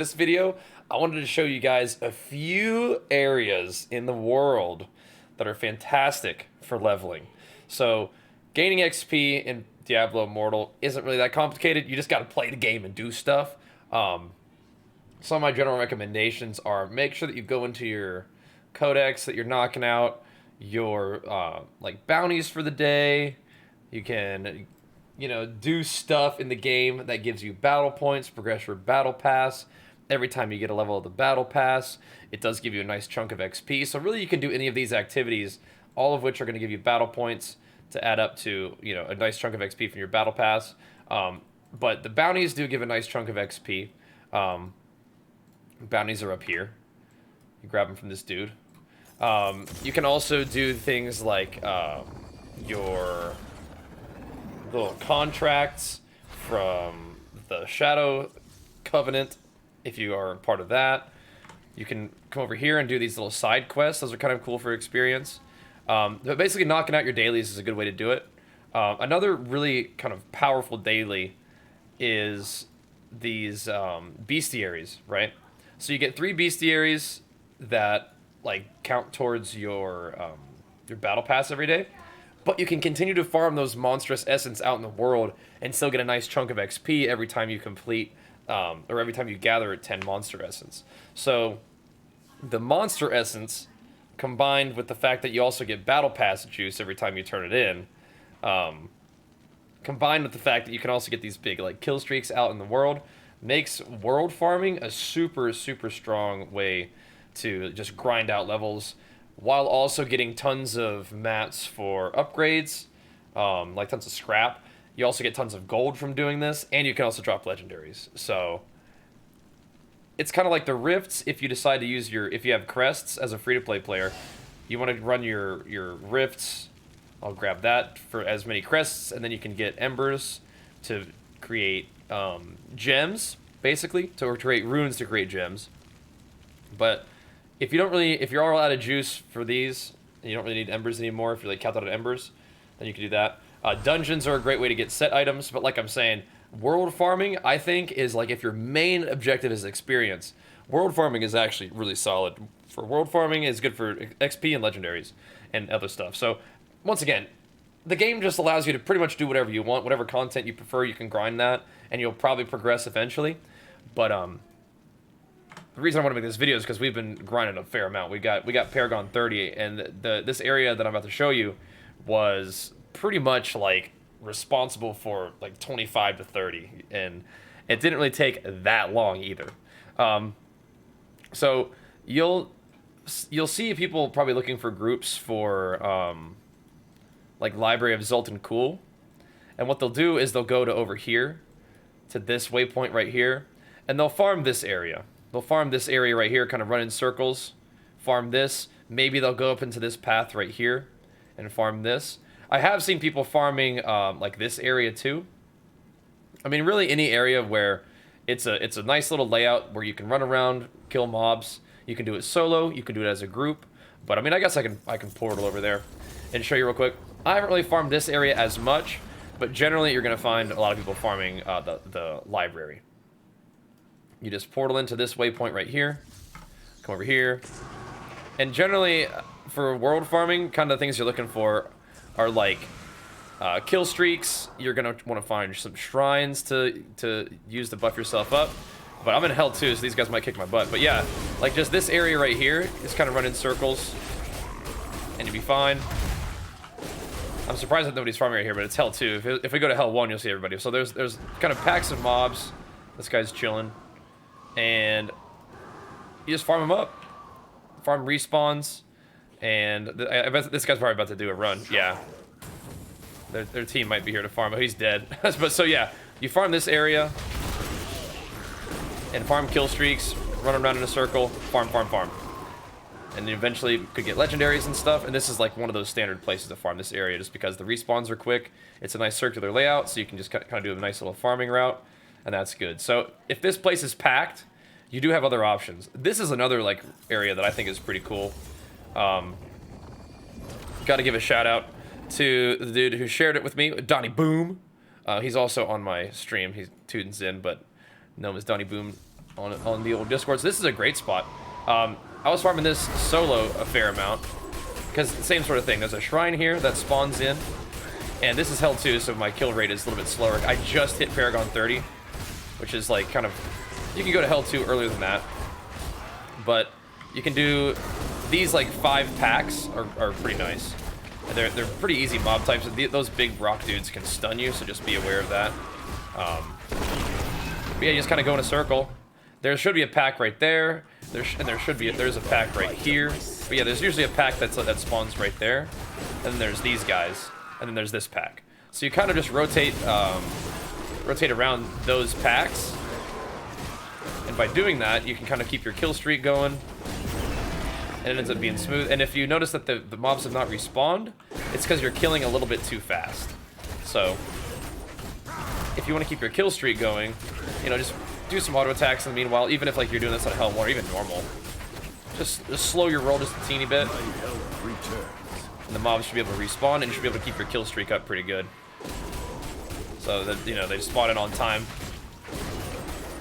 This video, I wanted to show you guys a few areas in the world that are fantastic for leveling. So, gaining XP in Diablo Immortal isn't really that complicated. You just got to play the game and do stuff. Some of my general recommendations are make sure that you go into your codex, that you're knocking out your like bounties for the day. You can, do stuff in the game that gives you battle points, progress your battle pass. Every time you get a level of the battle pass, it does give you a nice chunk of XP. So really, you can do any of these activities, all of which are going to give you battle points to add up to, a nice chunk of XP from your battle pass. But the bounties do give a nice chunk of XP. Bounties are up here. You grab them from this dude. You can also do things like your little contracts from the Shadow Covenant. If you are part of that, you can come over here and do these little side quests. Those are kind of cool for experience. But basically, knocking out your dailies is a good way to do it. Another really kind of powerful daily is these bestiaries, right? So you get 3 bestiaries that like count towards your battle pass every day, but you can continue to farm those monstrous essence out in the world and still get a nice chunk of XP every time you complete or every time you gather 10 monster essence. So the monster essence combined with the fact that you also get battle pass juice every time you turn it in, combined with the fact that you can also get these big like kill streaks out in the world, makes world farming a super strong way to just grind out levels while also getting tons of mats for upgrades, like tons of scrap. You also get tons of gold from doing this, and you can also drop legendaries. So it's kind of like the rifts. If you decide to use if you have crests as a free-to-play player, you want to run your rifts. I'll grab that for as many crests, and then you can get embers to create gems, basically, to create runes to create gems. But if you're all out of juice for these, and you don't really need embers anymore, if you're like capped out of embers, then you can do that. Dungeons are a great way to get set items, but like I'm saying, world farming, I think, is like if your main objective is experience, world farming is actually really solid. For world farming, is good for XP and legendaries and other stuff. So, once again, the game just allows you to pretty much do whatever you want, whatever content you prefer, you can grind that, and you'll probably progress eventually. But the reason I want to make this video is because we've been grinding a fair amount. We got Paragon 30, and this area that I'm about to show you was pretty much like responsible for like 25 to 30, and it didn't really take that long either. So you'll see people probably looking for groups for like Library of Zoltan Kuhl, and what they'll do is they'll go to over here to this waypoint right here, and they'll farm this area. They'll farm this area right here, kind of run in circles, farm this. Maybe they'll go up into this path right here and farm this. I have seen people farming like this area too. I mean, really any area where it's a nice little layout where you can run around, kill mobs. You can do it solo. You can do it as a group. But I mean, I guess I can portal over there and show you real quick. I haven't really farmed this area as much, but generally you're gonna find a lot of people farming the library. You just portal into this waypoint right here. Come over here, and generally for world farming, kind of the things you're looking for are like kill streaks. You're gonna want to find some shrines to use to buff yourself up. But I'm in hell too, so these guys might kick my butt. But yeah, like just this area right here is kind of running circles, and you'll be fine. I'm surprised that nobody's farming right here, but it's hell too. If we go to hell 1, you'll see everybody. So there's kind of packs of mobs. This guy's chilling, and you just farm them up. Farm respawns. And I bet this guy's probably about to do a run. Yeah. Their team might be here to farm. Oh, he's dead. But so yeah, you farm this area and farm kill streaks, run around in a circle, farm. And then eventually you could get legendaries and stuff. And this is like one of those standard places to farm this area just because the respawns are quick. It's a nice circular layout, so you can just kind of do a nice little farming route, and that's good. So if this place is packed, you do have other options. This is another like area that I think is pretty cool. Got to give a shout out to the dude who shared it with me, Donnie Boom. He's also on my stream. He's Tootin's in, but known as Donnie Boom on the old Discord. So this is a great spot. I was farming this solo a fair amount because the same sort of thing. There's a shrine here that spawns in, and this is hell too, so my kill rate is a little bit slower. I just hit Paragon 30, which is like kind of, you can go to hell 2 earlier than that, but you can do these like 5 packs are pretty nice. They're pretty easy mob types. Those big rock dudes can stun you, so just be aware of that. But yeah, you just kind of go in a circle. There should be a pack right there. There's a pack right here. But yeah, there's usually a pack that spawns right there. And then there's these guys, and then there's this pack. So you kind of just rotate around those packs. And by doing that, you can kind of keep your kill streak going. And it ends up being smooth. And if you notice that the mobs have not respawned, it's because you're killing a little bit too fast. So if you want to keep your kill streak going, you know, just do some auto attacks in the meanwhile, even if like you're doing this on Hell 1 or even normal. Just slow your roll just a teeny bit. And the mobs should be able to respawn, and you should be able to keep your kill streak up pretty good. So that, you know, they spawn it on time.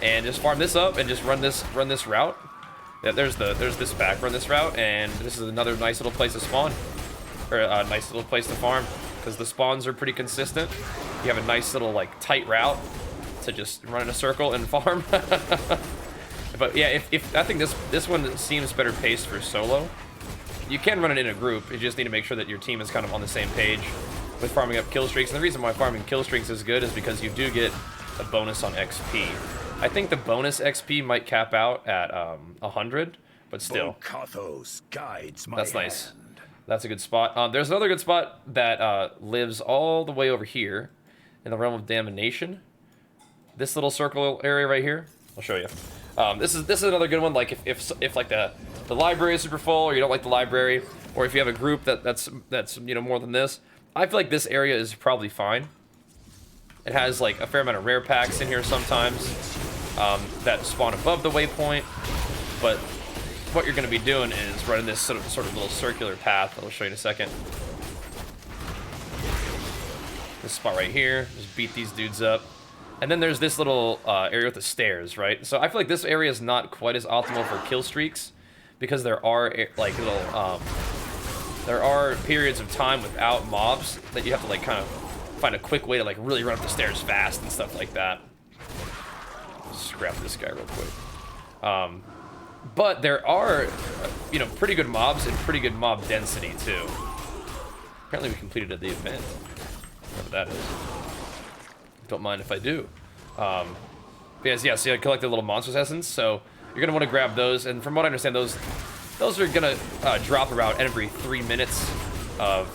And just farm this up and just run this route. Yeah, there's this pack, run this route, and this is another nice little place to spawn. Or a nice little place to farm, because the spawns are pretty consistent. You have a nice little like tight route to just run in a circle and farm. But yeah, if I think this one seems better paced for solo. You can run it in a group. You just need to make sure that your team is kind of on the same page with farming up kill streaks. And the reason why farming kill streaks is good is because you do get a bonus on XP. I think the bonus XP might cap out at 100, but still. That's nice. That's a good spot. There's another good spot that lives all the way over here in the realm of damnation. This little circle area right here. I'll show you. This is another good one. Like if like the library is super full, or you don't like the library, or if you have a group that's you know more than this, I feel like this area is probably fine. It has like a fair amount of rare packs in here sometimes that spawn above the waypoint, but what you're going to be doing is running this sort of little circular path. I'll show you in a second. This spot right here, just beat these dudes up. And then there's this little area with the stairs, right? So I feel like this area is not quite as optimal for kill streaks because there are like little there are periods of time without mobs that you have to like kind of find a quick way to like really run up the stairs fast and stuff like that. Scrap this guy real quick. But there are, you know, pretty good mobs and pretty good mob density too. Apparently we completed the event, whatever that is. Don't mind if I do. Because yeah, so you collect the little monsters essence, so you're gonna want to grab those. And from what I understand, those are gonna drop around every 3 minutes of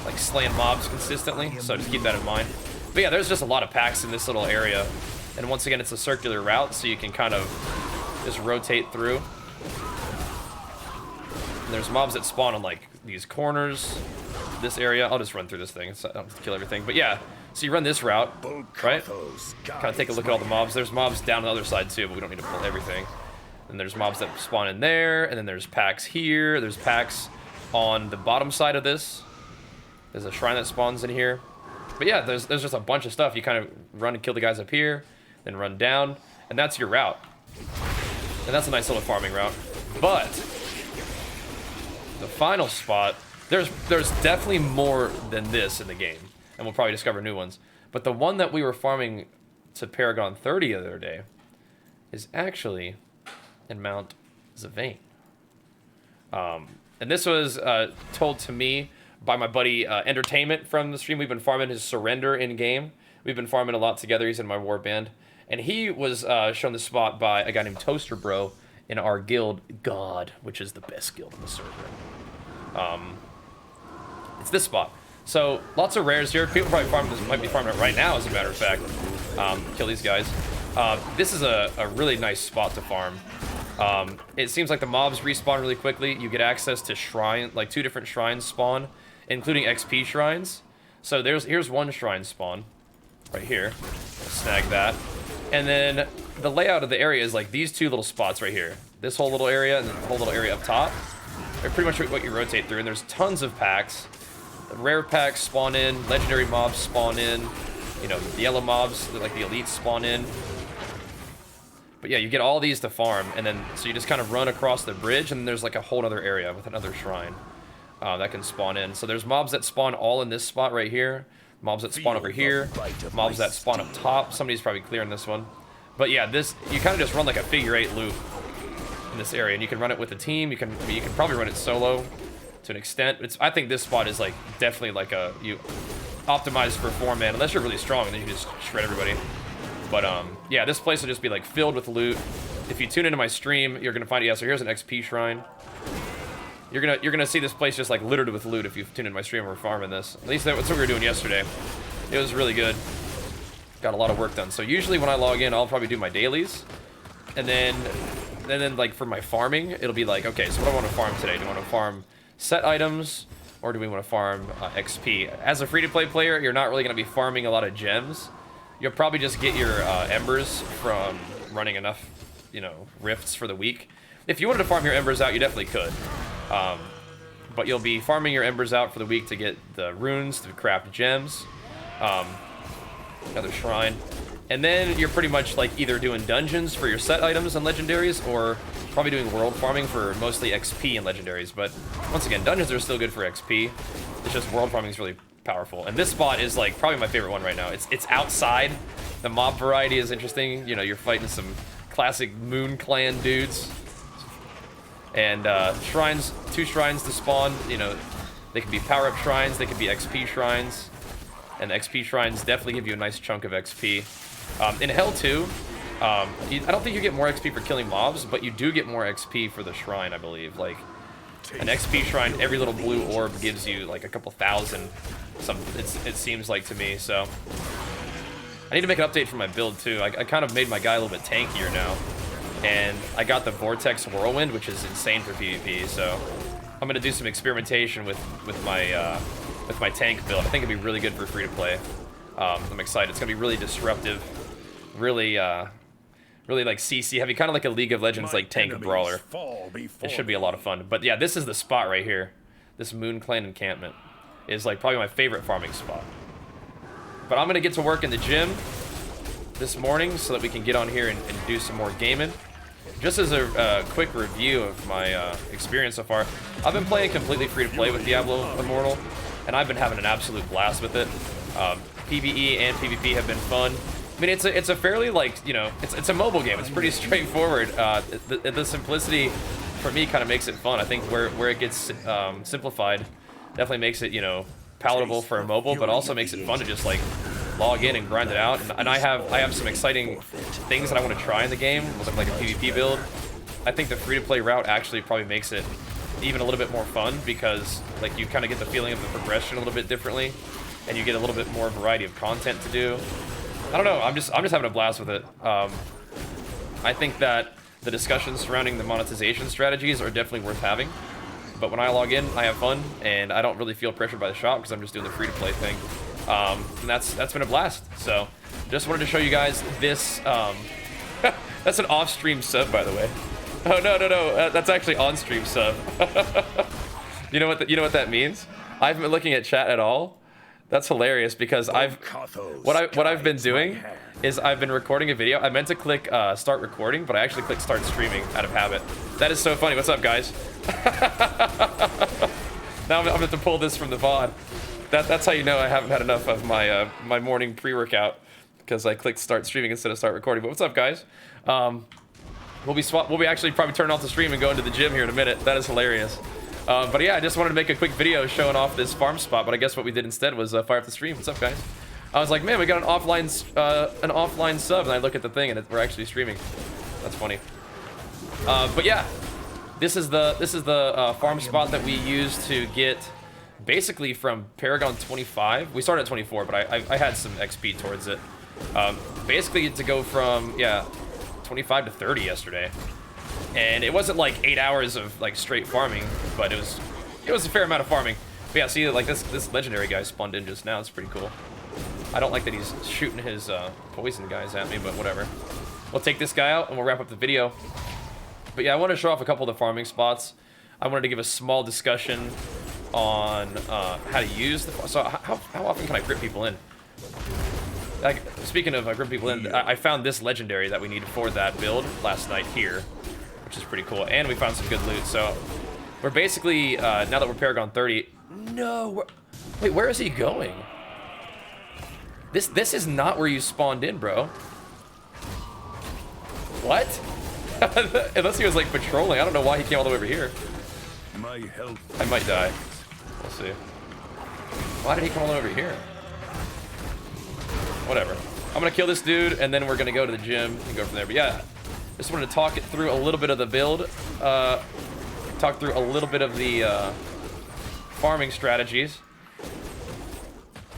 like slaying mobs consistently. So just keep that in mind. But yeah, there's just a lot of packs in this little area, and once again, it's a circular route, so you can kind of just rotate through. And there's mobs that spawn on like these corners, this area. I'll just run through this thing, so I don't have to kill everything. But yeah, so you run this route, right? Kind of take a look at all the mobs. There's mobs down the other side too, but we don't need to pull everything. And there's mobs that spawn in there, and then there's packs here. There's packs on the bottom side of this. There's a shrine that spawns in here. But yeah, there's just a bunch of stuff. You kind of run and kill the guys up here, then run down, and that's your route. And that's a nice little farming route. But the final spot, there's definitely more than this in the game, and we'll probably discover new ones. But the one that we were farming to Paragon 30 the other day is actually in Mount Zavane. And this was told to me by my buddy Entertainment from the stream. We've been farming his Surrender in game. We've been farming a lot together. He's in my war band. And he was shown the spot by a guy named Toaster Bro in our guild, God, which is the best guild on the server. It's this spot. So lots of rares here. People probably might be farming it right now, as a matter of fact. Kill these guys. This is a really nice spot to farm. It seems like the mobs respawn really quickly. You get access to shrine, like 2 different shrines spawn, including XP shrines. So here's one shrine spawn right here. Snag that. And then the layout of the area is like these 2 little spots right here. This whole little area and then the whole little area up top. They're pretty much what you rotate through. And there's tons of packs. The rare packs spawn in. Legendary mobs spawn in. You know, the yellow mobs, like the elites, spawn in. But yeah, you get all these to farm, and then so you just kind of run across the bridge, and then there's like a whole other area with another shrine that can spawn in. So there's mobs that spawn all in this spot right here, mobs that spawn over here, mobs that spawn up top. Somebody's probably clearing this one. But yeah, this you kind of just run like a figure 8 loop in this area, and you can run it with a team. You can probably run it solo to an extent. I think this spot is like definitely like you optimized for 4-man, unless you're really strong, and then you just shred everybody. But yeah, this place will just be like filled with loot. If you tune into my stream, you're gonna find, yeah, so here's an XP shrine. You're gonna see this place just like littered with loot if you tune into my stream. We're farming this. At least that's what we were doing yesterday. It was really good. Got a lot of work done. So usually when I log in, I'll probably do my dailies, and then like for my farming, it'll be like, okay, so what do I want to farm today? Do I want to farm set items, or do we want to farm XP? As a free-to-play player, you're not really gonna be farming a lot of gems. You'll probably just get your embers from running enough, you know, rifts for the week. If you wanted to farm your embers out, you definitely could. But you'll be farming your embers out for the week to get the runes, to craft gems, another shrine. And then you're pretty much like either doing dungeons for your set items and legendaries, or probably doing world farming for mostly XP and legendaries. But once again, dungeons are still good for XP. It's just world farming is really powerful. And this spot is like probably my favorite one right now. It's outside. The mob variety is interesting. You know, you're fighting some classic Moon Clan dudes. And shrines, 2 shrines to spawn. You know, they can be power-up shrines, they can be XP shrines. And XP shrines definitely give you a nice chunk of XP. In Hell 2, I don't think you get more XP for killing mobs, but you do get more XP for the shrine, I believe. Like, an XP shrine, every little blue orb gives you like a couple thousand. It seems like to me, so. I need to make an update for my build too. I kind of made my guy a little bit tankier now. And I got the Vortex Whirlwind, which is insane for PvP, so I'm gonna do some experimentation with my tank build. I think it'd be really good for free to play. I'm excited. It's gonna be really disruptive, really like CC heavy, kind of like a League of Legends like tank brawler. It should be a lot of fun. But yeah, this is the spot right here. This Moon Clan encampment is like probably my favorite farming spot. But I'm gonna get to work in the gym this morning so that we can get on here and do some more gaming. Just as a quick review of my experience so far, I've been playing completely free to play with Diablo Immortal, and I've been having an absolute blast with it. PvE and PvP have been fun. I mean, it's a fairly, like, you know, it's a mobile game. It's pretty straightforward. The simplicity for me kind of makes it fun. I think where it gets simplified definitely makes it, you know, palatable for a mobile, but also makes it fun to just like log in and grind it out. And I have some exciting things that I want to try in the game, like a PvP build. I think the free-to-play route actually probably makes it even a little bit more fun, because like you kind of get the feeling of the progression a little bit differently, and you get a little bit more variety of content to do. I don't know. I'm just having a blast with it. I think that the discussions surrounding the monetization strategies are definitely worth having. But when I log in, I have fun, and I don't really feel pressured by the shop because I'm just doing the free-to-play thing. And that's been a blast. So just wanted to show you guys this. That's an off-stream sub, by the way. Oh no, that's actually on-stream sub. You know what that means? I haven't been looking at chat at all. That's hilarious, because what I've been doing is I've been recording a video. I meant to click start recording, but I actually clicked start streaming out of habit. That is so funny. What's up, guys? Now I'm gonna have to pull this from the VOD. That's how you know I haven't had enough of my my morning pre-workout, because I clicked start streaming instead of start recording. But what's up, guys? We'll be actually probably turning off the stream and going to the gym here in a minute. That is hilarious. But yeah, I just wanted to make a quick video showing off this farm spot, but I guess what we did instead was fire up the stream. What's up, guys? I was like, man, we got an offline sub, and I look at the thing, and we're actually streaming. That's funny. But yeah, this is the farm spot that we used to get basically from Paragon 25. We started at 24, but I had some XP towards it. Basically to go from 25 to 30 yesterday. And it wasn't like 8 hours of like straight farming, but it was a fair amount of farming. But yeah, see, like this legendary guy spawned in just now. It's pretty cool. I don't like that he's shooting his poison guys at me, but whatever. We'll take this guy out and we'll wrap up the video. But yeah, I want to show off a couple of the farming spots. I wanted to give a small discussion on how to use the. So how often can I crit people in? Like, speaking of group people in, I found this legendary that we needed for that build last night here, which is pretty cool. And we found some good loot. So we're basically now that we're Paragon 30. No, wait, where is he going? This is not where you spawned in, bro. What? Unless he was like patrolling. I don't know why he came all the way over here. My health. I might die. We'll see. Why did he come all the way over here? Whatever. I'm gonna kill this dude, and then we're gonna go to the gym and go from there. But yeah, just wanted to talk it through a little bit of the build. Talk through a little bit of the farming strategies.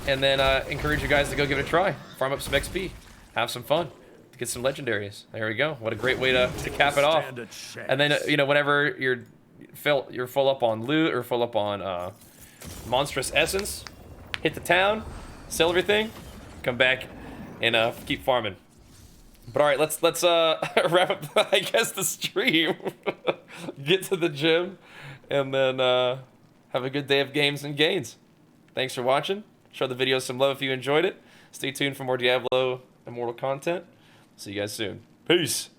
And then encourage you guys to go give it a try. Farm up some XP. Have some fun. Get some legendaries. There we go. What a great way to cap it off. And then, you know, whenever you're full up on loot or full up on monstrous essence, hit the town, sell everything, come back, and keep farming. But all right, let's wrap up, I guess, the stream. Get to the gym, and then have a good day of games and gains. Thanks for watching. Show the video some love if you enjoyed it. Stay tuned for more Diablo Immortal content. See you guys soon. Peace.